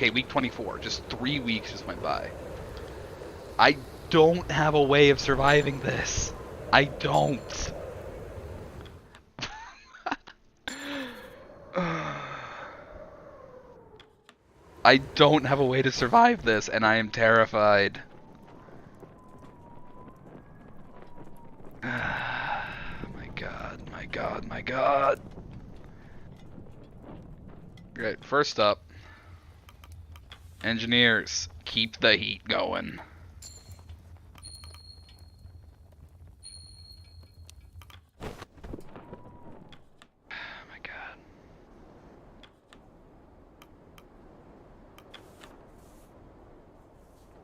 Okay, week 24. Just 3 weeks just went by. I don't have a way of surviving this. I don't. I don't have a way to survive this, and I am terrified. My god, my god, my god. Great, first up, engineers, keep the heat going. My god.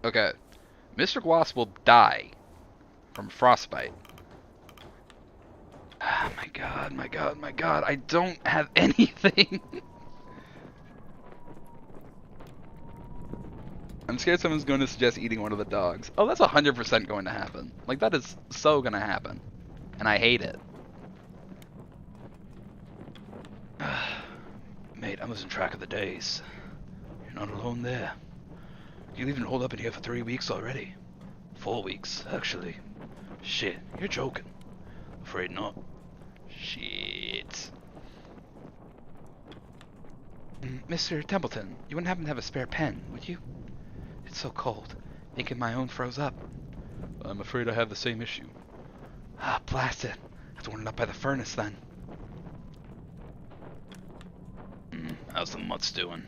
Okay, Mr. Gloss will die from frostbite. Ah, my god, my god, my god, I don't have anything. I'm scared someone's going to suggest eating one of the dogs. Oh, that's 100% going to happen. Like, that is so going to happen. And I hate it. Mate, I'm losing track of the days. You're not alone there. You've even holed up in here for 3 weeks already. 4 weeks, actually. Shit, you're joking. Afraid not. Shit. Mr. Templeton, you wouldn't happen to have a spare pen, would you? It's so cold. Thinking my own froze up. I'm afraid I have the same issue. Ah, blast it. I have to warm it up by the furnace then. How's the mutts doing?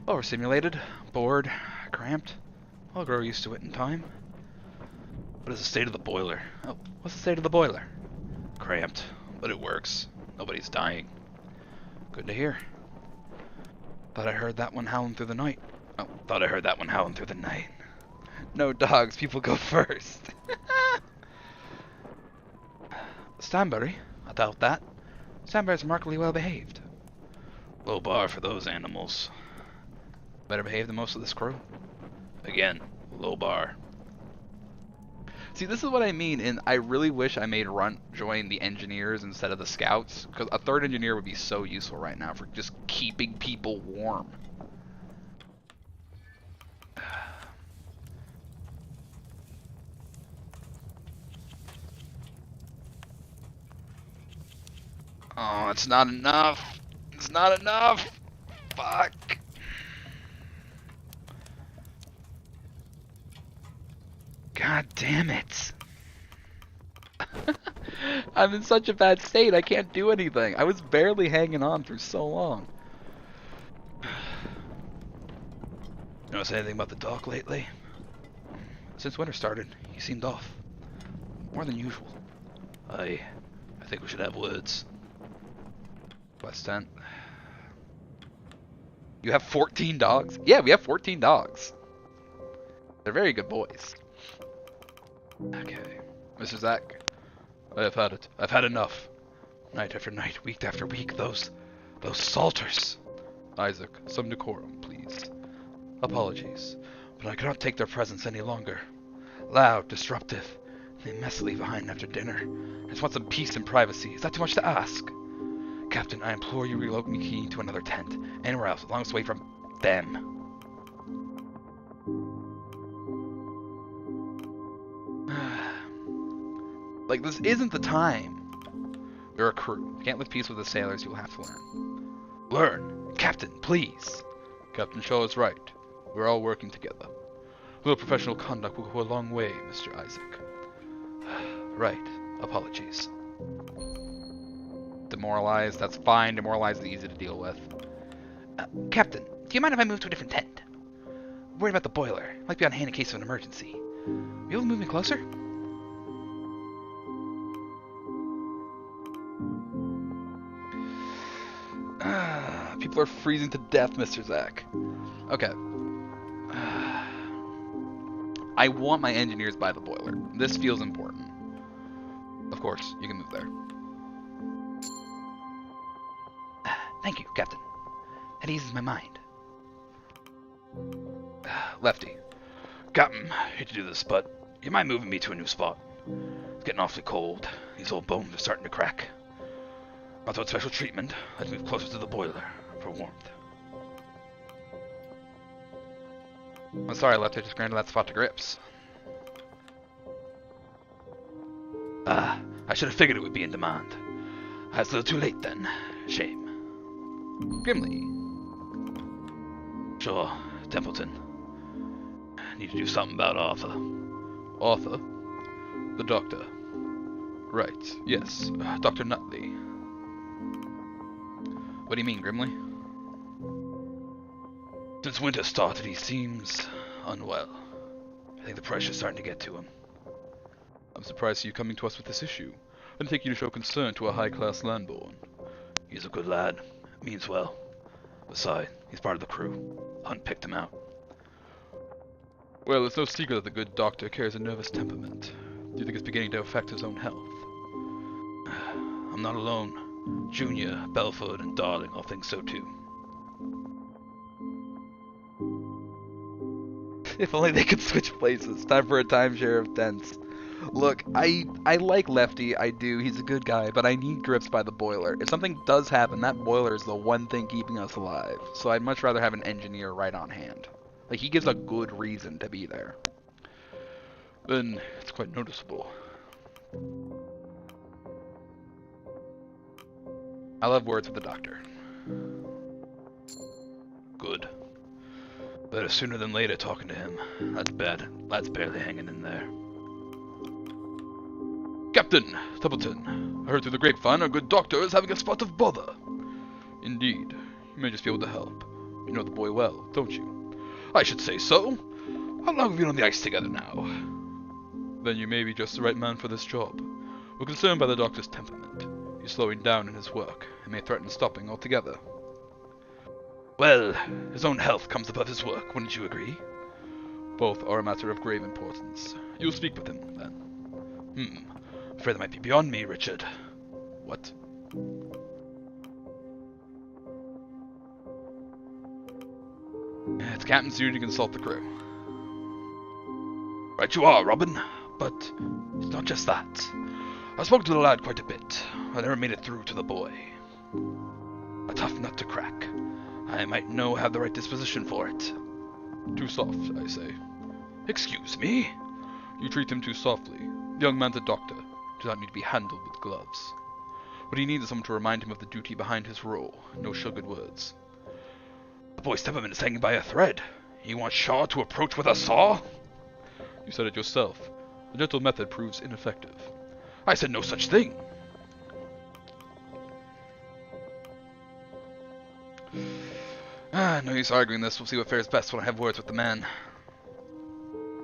Overstimulated, bored, cramped. I'll grow used to it in time. What is the state of the boiler? Oh, what's the state of the boiler? Cramped, but it works. Nobody's dying. Good to hear. Thought I heard that one howling through the night. Oh, thought I heard that one howling through the night. No dogs, people go first. Stanbury? I doubt that. Stanbury's remarkably well behaved. Low bar for those animals. Better behaved than most of this crew. Again, low bar. See, this is what I mean, and I really wish I made Runt join the engineers instead of the scouts, because a third engineer would be so useful right now for just keeping people warm. Oh, it's not enough. It's not enough. Fuck. God damn it. I'm in such a bad state, I can't do anything. I was barely hanging on for so long. Notice anything about the dock lately? Since winter started, he seemed off. More than usual. I think we should have words. West End. You have 14 dogs? Yeah, we have 14 dogs. They're very good boys. Okay. Mr. Zach, I have had it. I've had enough. Night after night, week after week, those salters. Isaac, some decorum, please. Apologies, but I cannot take their presence any longer. Loud, disruptive. They messily behind after dinner. I just want some peace and privacy. Is that too much to ask? Captain, I implore you relocate me to another tent. Anywhere else, as long as it's away from them. Like, this isn't the time. We're a crew. You can't live peace with the sailors. You will have to learn. Learn? Captain, please. Captain Shaw is right. We're all working together. A little professional conduct will go a long way, Mr. Isaac. Right. Apologies. Demoralized. That's fine. Demoralized is easy to deal with. Captain, do you mind if I move to a different tent? I'm worried about the boiler. Might be on hand in case of an emergency. Are you able to move me closer? People are freezing to death, Mr. Zach. Okay. I want my engineers by the boiler. This feels important. Of course, you can move there. Thank you, Captain. That eases my mind. Lefty. Captain, hate to do this, but you mind moving me to a new spot? It's getting awfully cold. These old bones are starting to crack. Without special treatment, let's move closer to the boiler for warmth. I'm sorry I left it, just granted that spot to Grips. Ah, I should have figured it would be in demand. I was a little too late then. Shame. Grimly. Sure, Templeton. Need to do something about Arthur. Arthur? The doctor. Right, yes, Dr. Nutley. What do you mean, Grimly? Since winter started, he seems unwell. I think the pressure's starting to get to him. I'm surprised to see you coming to us with this issue. I didn't think you to show concern to a high-class landborn. He's a good lad. Means well. Besides, he's part of the crew. Hunt picked him out. Well, it's no secret that the good doctor carries a nervous temperament. Do you think it's beginning to affect his own health? I'm not alone. Junior, Belford, and Darling all think so too. If only they could switch places. Time for a timeshare of tents. Look, I like Lefty, I do, he's a good guy, but I need Grips by the boiler. If something does happen, that boiler is the one thing keeping us alive. So I'd much rather have an engineer right on hand. Like, he gives a good reason to be there. Then, it's quite noticeable. I'll have words with the doctor. Good. Better sooner than later talking to him. That's bad. Lad's barely hanging in there. Captain Templeton, I heard through the grapevine our good doctor is having a spot of bother. Indeed. You may just be able to help. You know the boy well, don't you? I should say so. How long have we been on the ice together now? Then you may be just the right man for this job. We're concerned by the doctor's temperament. He's slowing down in his work, and may threaten stopping altogether. Well, his own health comes above his work, wouldn't you agree? Both are a matter of grave importance. You'll speak with him, then. Afraid that might be beyond me, Richard. What? It's Captain's duty to consult the crew. Right you are, Robin. But it's not just that. I've spoken to the lad quite a bit. I never made it through to the boy. A tough nut to crack. I might have the right disposition for it. Too soft, I say. Excuse me? You treat him too softly. The young man's a doctor. Does not need to be handled with gloves. What he needs is someone to remind him of the duty behind his role. No sugared words. The boy's temperament is hanging by a thread. You want Shaw to approach with a saw? You said it yourself. The gentle method proves ineffective. I said no such thing. No use arguing this. We'll see what fares best when I have words with the man.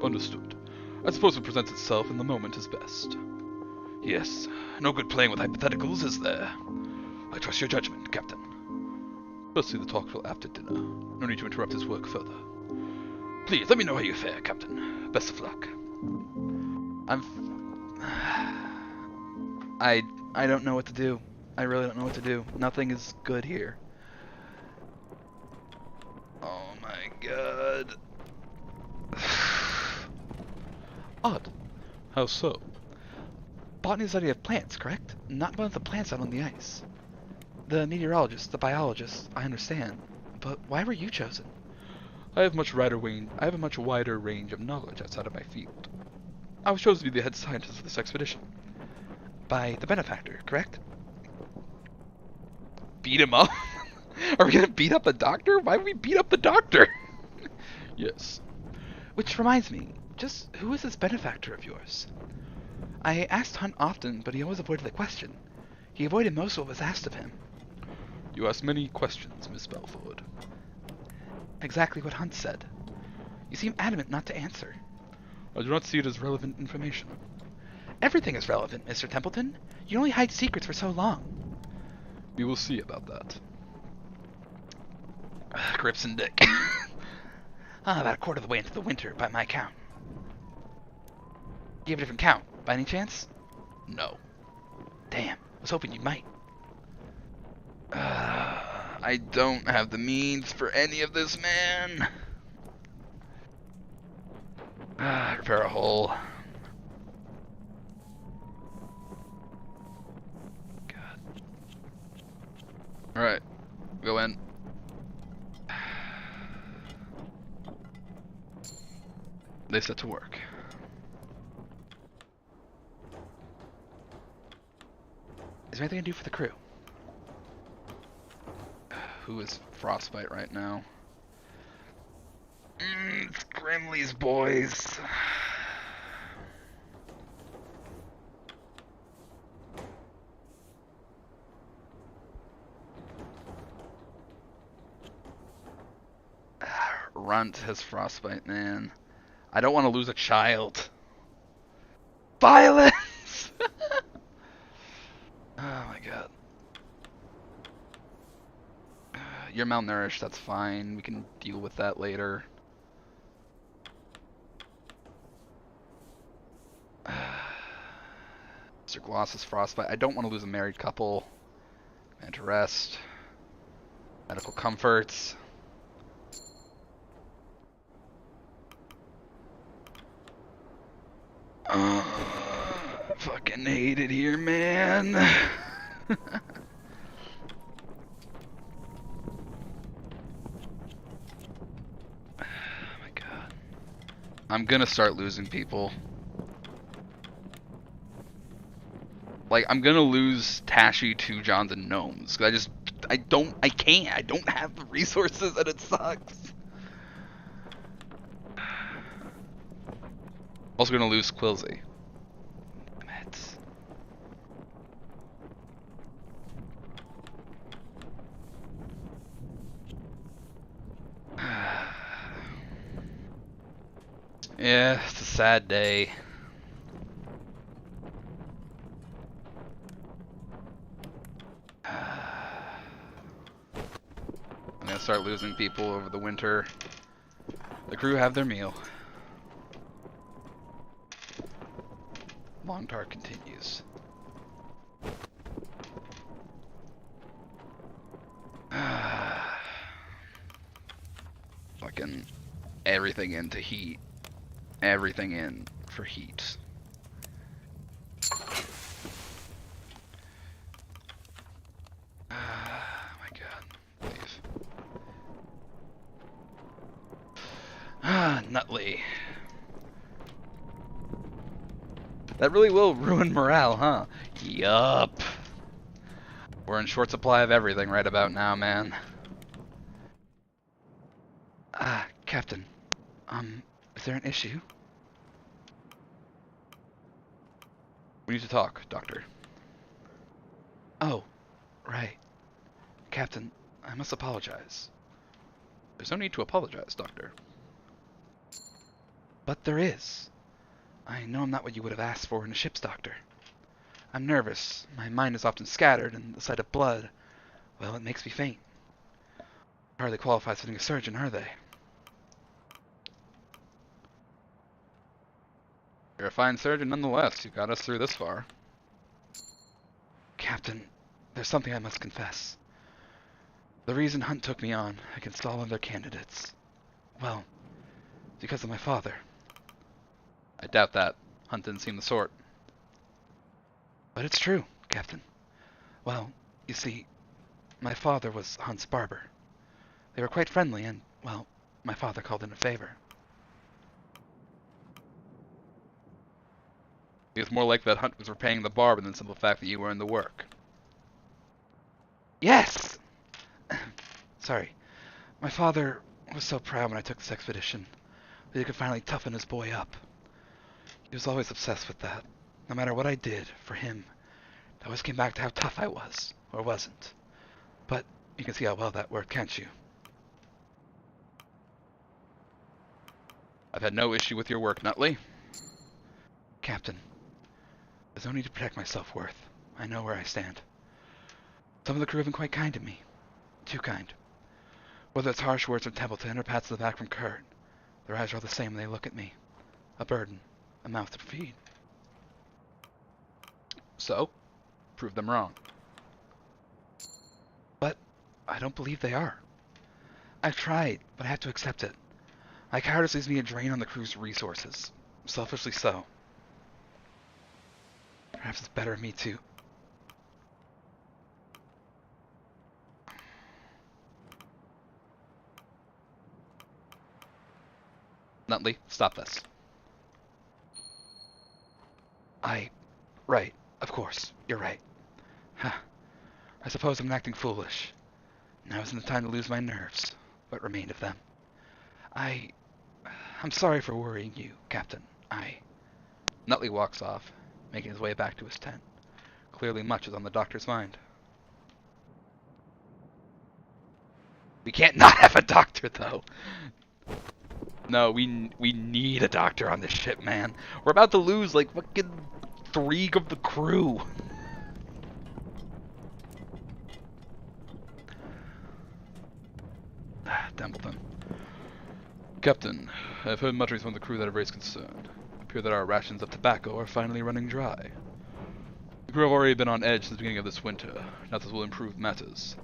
Understood. I suppose it presents itself and the moment is best. Yes. No good playing with hypotheticals, is there? I trust your judgment, Captain. Let's see the talk till after dinner. No need to interrupt his work further. Please, let me know how you fare, Captain. Best of luck. I don't know what to do. I really don't know what to do. Nothing is good here. Oh my god. Odd. How so? Botany is the study of plants, correct? Not one of the plants out on the ice. The meteorologist, the biologist, I understand. But why were you chosen? I have a much wider range of knowledge outside of my field. I was chosen to be the head scientist of this expedition. By the benefactor, correct? Beat him up? Are we gonna beat up the doctor? Why would we beat up the doctor? Yes. Which reminds me, just who is this benefactor of yours? I asked Hunt often, but he always avoided the question. He avoided most of what was asked of him. You ask many questions, Miss Belford. Exactly what Hunt said. You seem adamant not to answer. I do not see it as relevant information. Everything is relevant, Mr. Templeton. You only hide secrets for so long. We will see about that. Grips and Dick. About a quarter of the way into the winter, by my count. You have a different count, by any chance? No. Damn, I was hoping you might. I don't have the means for any of this, man. Repair a hole. God. Alright, go in. They set to work. Is there anything I can do for the crew? Who is Frostbite right now? It's Grimley's boys. Runt has Frostbite, man. I don't want to lose a child. Violence! Oh my god. You're malnourished, that's fine. We can deal with that later. Mr. Gloss is Frostbite. I don't want to lose a married couple. Man to rest. Medical comforts. Fucking hate it here, man. Oh my god. I'm gonna start losing people. Like, I'm gonna lose Tashi to Johns and Gnomes. I can't. I don't have the resources and it sucks. Also gonna lose Quilzy. Damn it. Yeah, it's a sad day. I'm gonna start losing people over the winter. The crew have their meal. Longtar continues. Fucking everything into heat. Everything in for heat. My god. Leave. Nutley. That really will ruin morale, huh? Yup. We're in short supply of everything right about now, man. Captain. Is there an issue? We need to talk, Doctor. Oh, right. Captain, I must apologize. There's no need to apologize, Doctor. But there is. I know I'm not what you would have asked for in a ship's doctor. I'm nervous. My mind is often scattered, and the sight of blood, well, it makes me faint. Hardly qualified for being a surgeon, are they? You're a fine surgeon nonetheless. You got us through this far. Captain, there's something I must confess. The reason Hunt took me on against all other candidates, well, because of my father. I doubt that. Hunt didn't seem the sort. But it's true, Captain. Well, you see, my father was Hunt's barber. They were quite friendly and, well, my father called in a favor. It's more like that Hunt was repaying the barber than the simple fact that you were in the work. Yes! Sorry. My father was so proud when I took this expedition that he could finally toughen his boy up. He was always obsessed with that. No matter what I did for him, it always came back to how tough I was, or wasn't. But you can see how well that worked, can't you? I've had no issue with your work, Nutley. Captain, there's no need to protect my self-worth. I know where I stand. Some of the crew have been quite kind to me. Too kind. Whether it's harsh words from Templeton or pats on the back from Kurt, their eyes are all the same when they look at me. A burden. A mouth to feed. So, prove them wrong. But I don't believe they are. I've tried, but I have to accept it. My cowardice leaves me a drain on the crew's resources. Selfishly so. Perhaps it's better of me to... Nutley, stop this. Right. Of course. You're right. Huh. I suppose I'm acting foolish. Now isn't the time to lose my nerves. What remained of them. I'm sorry for worrying you, Captain. Nutley walks off, making his way back to his tent. Clearly much is on the doctor's mind. We can't not have a doctor, though. No, we need a doctor on this ship, man. We're about to lose, like, fucking 3 of the crew. Templeton. Captain, I've heard mutterings from the crew that have raised concern. It appears that our rations of tobacco are finally running dry. The crew have already been on edge since the beginning of this winter. Now this will improve matters.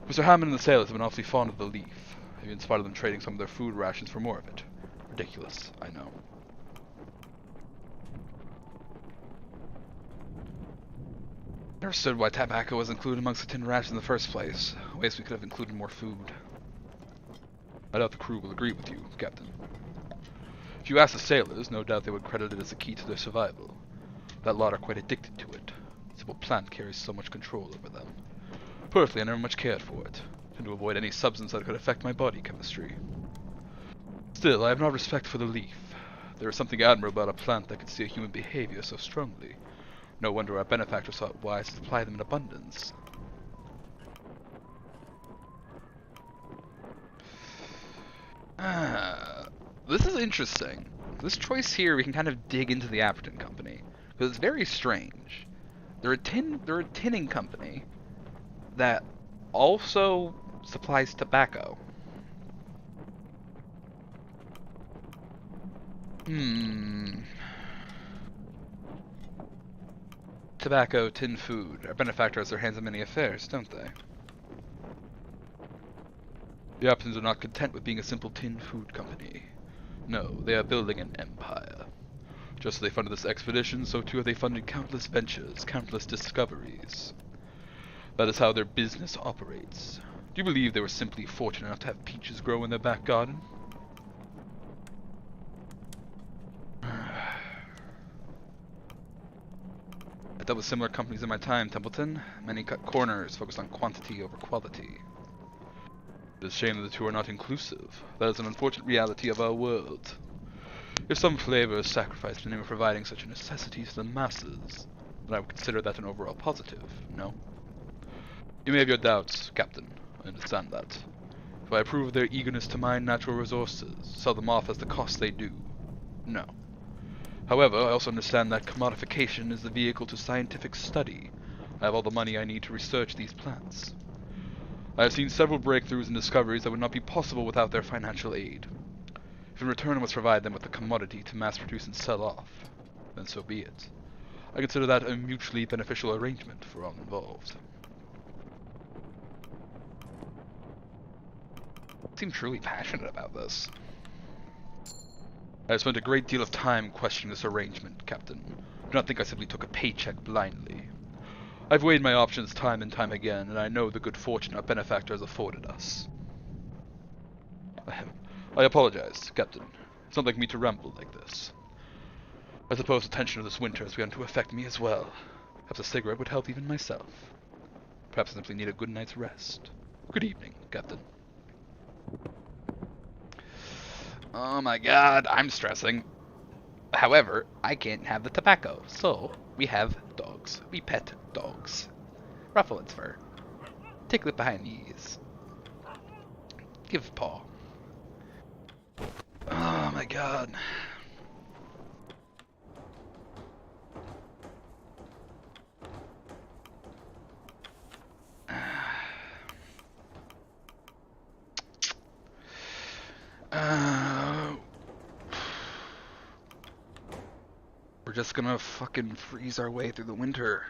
Mr. Hammond and the sailors have been awfully fond of the leaf. I've even spotted them trading some of their food rations for more of it. Ridiculous, I know. I never understood why tobacco was included amongst the tin rations in the first place. Ways we could have included more food. I doubt the crew will agree with you, Captain. If you ask the sailors, no doubt they would credit it as the key to their survival. That lot are quite addicted to it. The simple plant carries so much control over them. Personally, I never much cared for it. I tend to avoid any substance that could affect my body chemistry. Still, I have no respect for the leaf. There is something admirable about a plant that can see a human behavior so strongly. No wonder our benefactors thought it wise to supply them in abundance. This is interesting. This choice here, we can kind of dig into the Appleton Company, because it's very strange. They're a tinning company that also supplies tobacco. Tobacco, tin food. Our benefactors have their hands in many affairs, don't they? The Appletons are not content with being a simple tin food company. No, they are building an empire. Just as they funded this expedition, so too have they funded countless ventures, countless discoveries. That is how their business operates. Do you believe they were simply fortunate enough to have peaches grow in their back garden? I dealt with similar companies in my time, Templeton. Many cut corners, focused on quantity over quality. It is a shame that the two are not inclusive. That is an unfortunate reality of our world. If some flavor is sacrificed in the name of providing such a necessity to the masses, then I would consider that an overall positive, no? You may have your doubts, Captain. I understand that. If I approve of their eagerness to mine natural resources, sell them off as the cost they do, no. However, I also understand that commodification is the vehicle to scientific study. I have all the money I need to research these plants. I have seen several breakthroughs and discoveries that would not be possible without their financial aid. If in return I must provide them with a commodity to mass produce and sell off, then so be it. I consider that a mutually beneficial arrangement for all involved. I seem truly passionate about this. I have spent a great deal of time questioning this arrangement, Captain. Do not think I simply took a paycheck blindly. I've weighed my options time and time again, and I know the good fortune our benefactor has afforded us. I apologize, Captain. It's not like me to ramble like this. I suppose the tension of this winter has begun to affect me as well. Perhaps a cigarette would help even myself. Perhaps I simply need a good night's rest. Good evening, Captain. Oh my god, I'm stressing. However, I can't have the tobacco, so we have dogs. We pet dogs. Ruffle its fur. Tickle it behind the ears. Give paw. Oh my god. We're just gonna fucking freeze our way through the winter.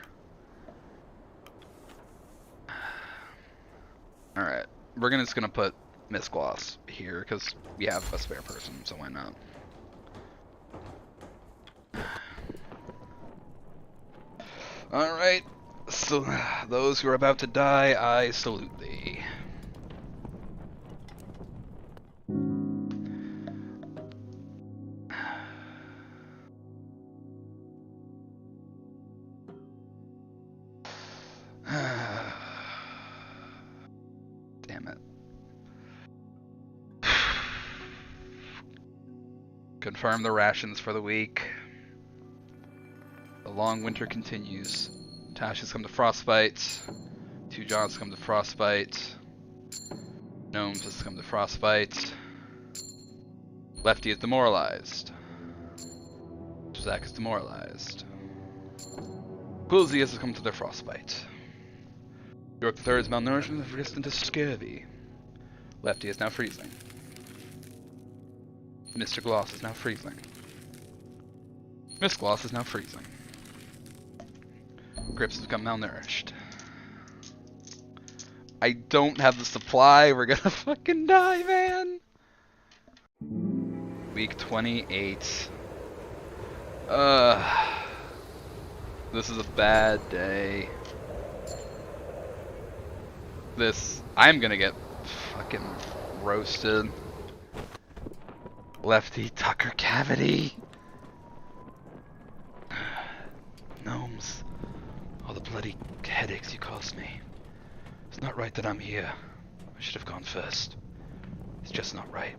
Alright, we're just gonna put Miss Gloss here, because we have a spare person, so why not? Alright, so those who are about to die, I salute thee. Confirm the rations for the week. The long winter continues. Tash has come to frostbite. 2 Johns come to frostbite. Gnomes has come to frostbite. Lefty is demoralized. Zach is demoralized. Quilzy has come to their frostbite. York the Third is malnourished and resistant to scurvy. Lefty is now freezing. Mr. Gloss is now freezing. Miss Gloss is now freezing. Grips has become malnourished. I don't have the supply. We're gonna fucking die, man. Week 28. This is a bad day. I'm gonna get fucking roasted. Lefty Tucker cavity. Gnomes. All the bloody headaches you caused me. It's not right that I'm here. I should have gone first. It's just not right.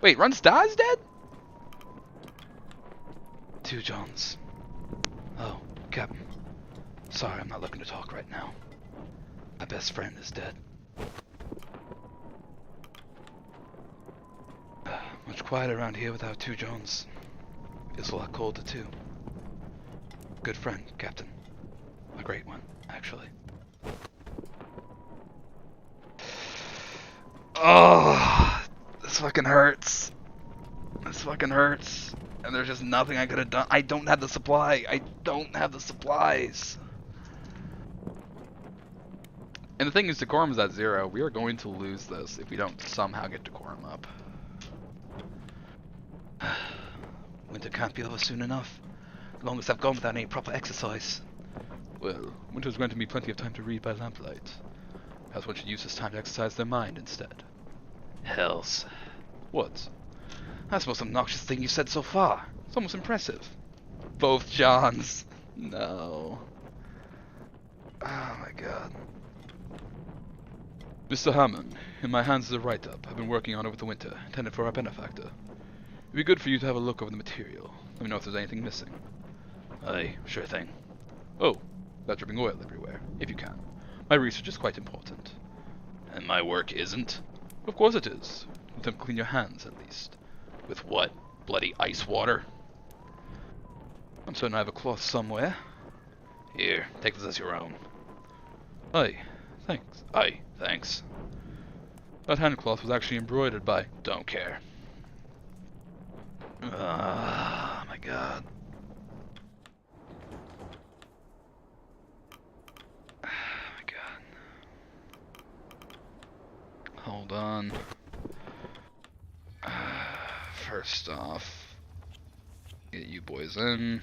Wait, Run Star's dead? 2 Johns. Oh, Captain. Sorry, I'm not looking to talk right now. My best friend is dead. Much quieter around here without 2 Johns. Feels a lot colder too. Good friend, Captain. A great one, actually. Oh, this fucking hurts. This fucking hurts. And there's just nothing I could have done. I don't have the supply. I don't have the supplies. And the thing is, decorum is at 0. We are going to lose this if we don't somehow get decorum up. Winter can't be over soon enough. The longest I've gone without any proper exercise. Well, winter's going to be plenty of time to read by lamplight. Perhaps one should use this time to exercise their mind instead. Hells. What? That's the most obnoxious thing you've said so far. It's almost impressive. Both Johns. No. Oh my god. Mr. Hammond, in my hands is a write-up I've been working on over the winter, intended for our benefactor. It'd be good for you to have a look over the material. Let me know if there's anything missing. Aye, sure thing. Oh, without dripping oil everywhere, if you can. My research is quite important. And my work isn't? Of course it is. Attempt to clean your hands, at least. With what? Bloody ice water? I'm certain I have a cloth somewhere. Here, take this as your own. Aye, thanks. Aye, thanks. That handcloth was actually embroidered by... Don't care. Oh my god. Oh my god. Hold on. First off, get you boys in.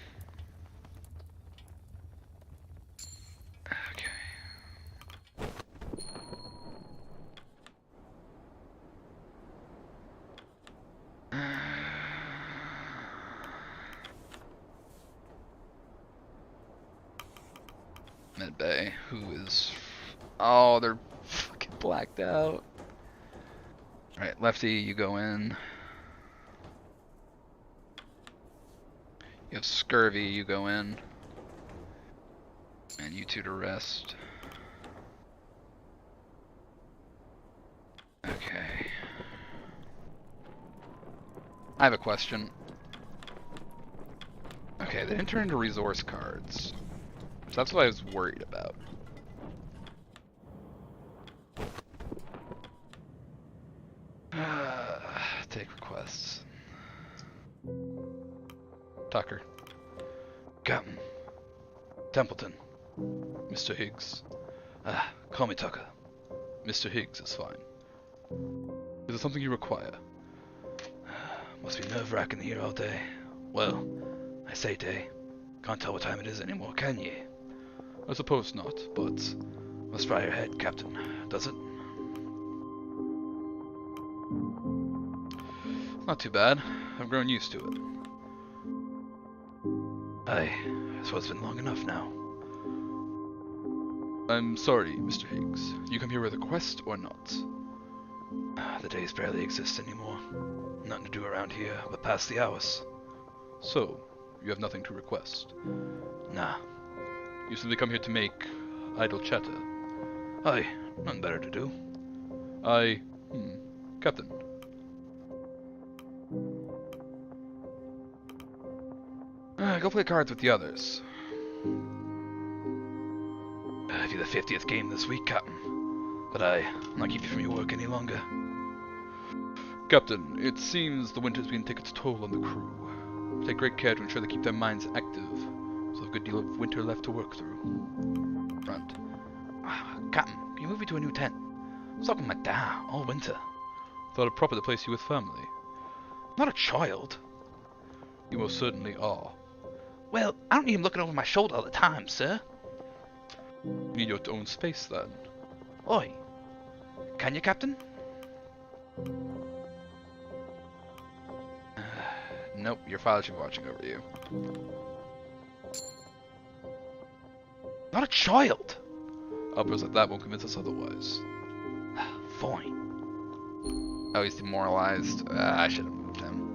Okay. Medbay, who is... Oh, they're fucking blacked out. Alright, Lefty, you go in. You have Scurvy, you go in. And you two to rest. Okay. I have a question. Okay, they didn't turn into resource cards. So that's what I was worried about. Take requests. Tucker. Captain. Templeton. Mr. Higgs. Call me Tucker. Mr. Higgs is fine. Is there something you require? Must be nerve-wracking here all day. Well, I say day. Can't tell what time it is anymore, can ye? I suppose not, but must fry your head, Captain. Does it? Not too bad. I've grown used to it. Aye, I suppose it's been long enough now. I'm sorry, Mr. Higgs. You come here with a quest or not? The days barely exist anymore. Nothing to do around here but pass the hours. So, you have nothing to request? Nah. You simply come here to make idle chatter. Aye, nothing better to do. Captain. Go play cards with the others. If you're the 50th game this week, Captain. But I'll not keep you from your work any longer. Captain, it seems the winter's beginning to take its toll on the crew. Take great care to ensure they keep their minds active, so a good deal of winter left to work through. Front. Captain, can you move me to a new tent? I'm stuck with my dad all winter. Thought it proper to place you with family. Not a child. You most certainly are. Well, I don't need him looking over my shoulder all the time, sir. You need your own space, then. Oi. Can you, Captain? Nope, your father should be watching over you. Not a child! Uppers like that won't convince us otherwise. Fine. Oh, he's demoralized. I should have moved him.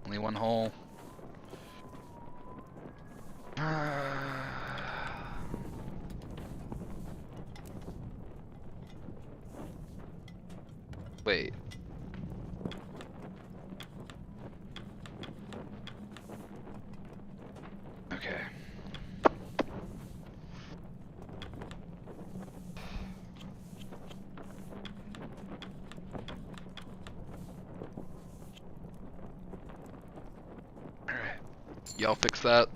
Only one hole. Wait. Okay. Alright. Y'all fix that.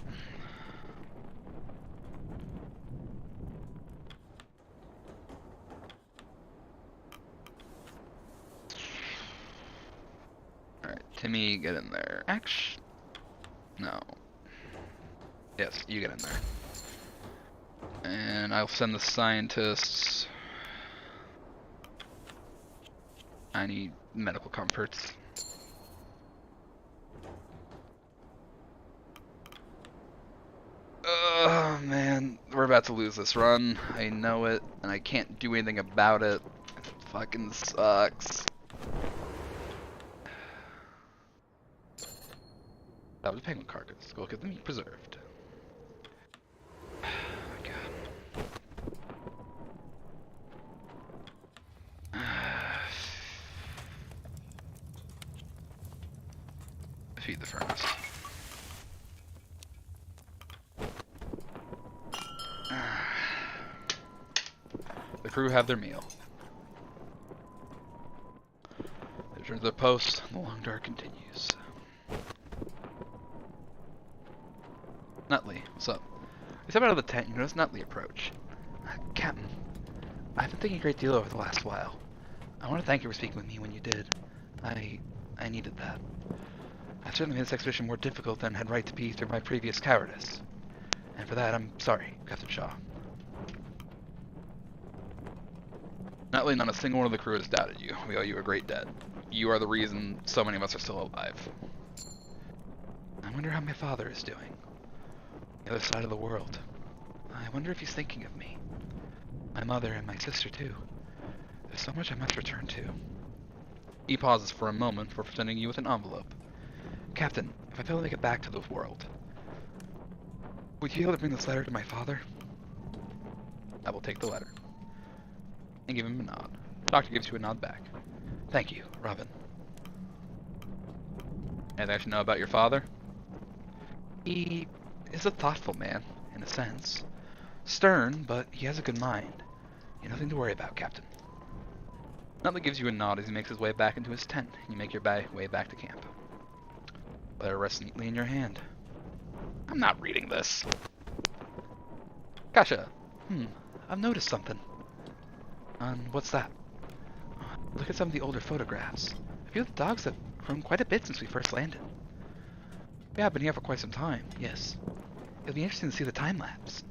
Alright, Timmy, get in there. Actually, no. Yes, you get in there. And I'll send the scientists. I need medical comforts. Oh man, we're about to lose this run. I know it, and I can't do anything about it. It fucking sucks. That was penguin carcass. Go get them preserved. Oh my god. Feed the furnace. The crew have their meal. They return to their posts, and the long dark continues. Nutley, what's up? We step out of the tent, you notice Nutley approach. Captain, I've been thinking a great deal over the last while. I want to thank you for speaking with me when you did. I needed that. I've certainly made this expedition more difficult than had right to be through my previous cowardice. And for that, I'm sorry, Captain Shaw. Nutley, not a single one of the crew has doubted you. We owe you a great debt. You are the reason so many of us are still alive. I wonder how my father is doing. The other side of the world. I wonder if he's thinking of me. My mother and my sister too. There's so much I must return to. He pauses for a moment before presenting you with an envelope. Captain, if I fail to make it back to the world, would you be able to bring this letter to my father? I will take the letter. And give him a nod. The doctor gives you a nod back. Thank you, Robin. Anything I should know about your father? He is a thoughtful man, in a sense. Stern, but he has a good mind. You have nothing to worry about, Captain. Nutley gives you a nod as he makes his way back into his tent, and you make your way back to camp. Letter rests neatly in your hand. I'm not reading this. Gotcha. I've noticed something. What's that? Look at some of the older photographs. I feel the dogs have grown quite a bit since we first landed. Yeah, I've been here for quite some time, yes. It'll be interesting to see the time-lapse.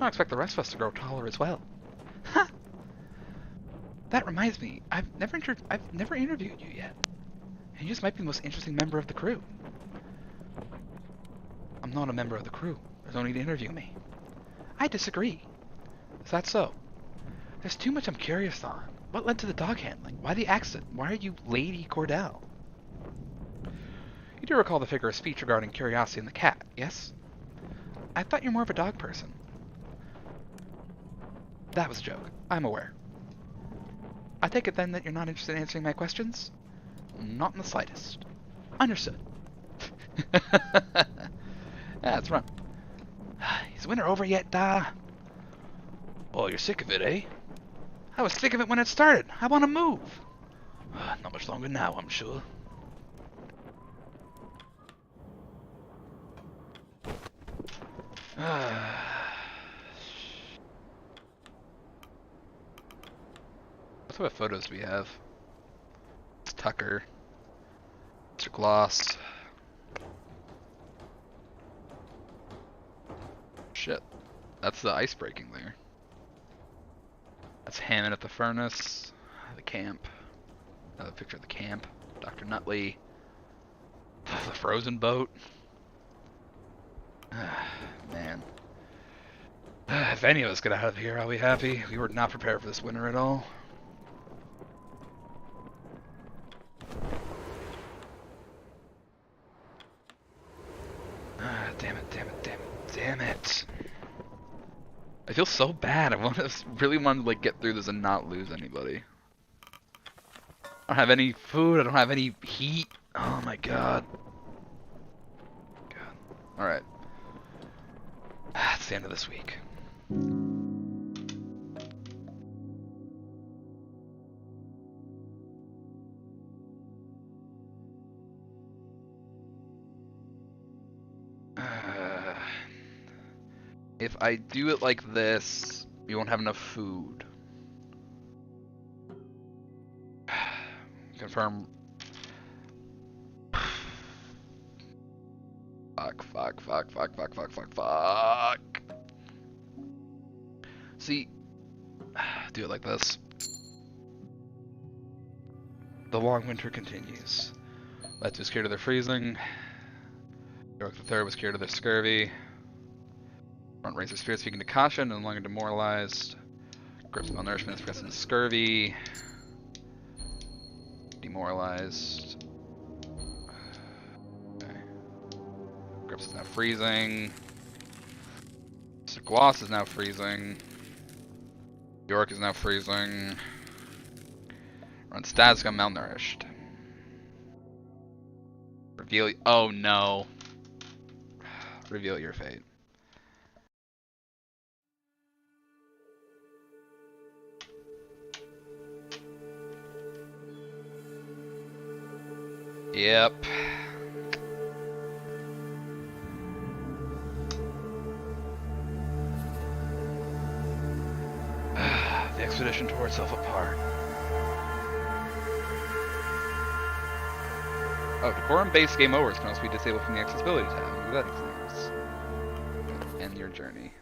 I expect the rest of us to grow taller as well. Ha! That reminds me, I've never interviewed you yet. And you just might be the most interesting member of the crew. I'm not a member of the crew. There's no need to interview me. I disagree. Is that so? There's too much I'm curious on. What led to the dog handling? Why the accident? Why are you Lady Cordell? You do recall the figure of speech regarding curiosity in the cat, yes? I thought you're more of a dog person. That was a joke. I'm aware. I take it then that you're not interested in answering my questions? Not in the slightest. Understood. Yeah, let's run. Is winter over yet, Da? Oh, you're sick of it, eh? I was sick of it when it started. I want to move. Not much longer now, I'm sure. What photos do we have? It's Tucker. Mr. Gloss. Shit. That's the ice breaking there. That's Hammond at the furnace. The camp. Another picture of the camp. Dr. Nutley. The frozen boat. Man. If any of us get out of here, I'll be happy. We were not prepared for this winter at all. Damn it. I feel so bad. I really want to like get through this and not lose anybody. I don't have any food. I don't have any heat. Oh my god. Alright. It's the end of this week. If I do it like this, we won't have enough food. Confirm. Fuck. See, do it like this. The long winter continues. Let's was cured of their freezing. York the Third was cured of their scurvy. Front raise their spirits, speaking to caution, no longer demoralized. Grips malnourishment is progressing to scurvy. Demoralized. Okay. Grips is now freezing. Mr. Gloss is now freezing. York is now freezing. Run stats got malnourished. Reveal. Oh no. Reveal your fate. Yep. The expedition tore itself apart. Oh, decorum-based game overs can also be disabled from the accessibility tab. What that exams. End your journey.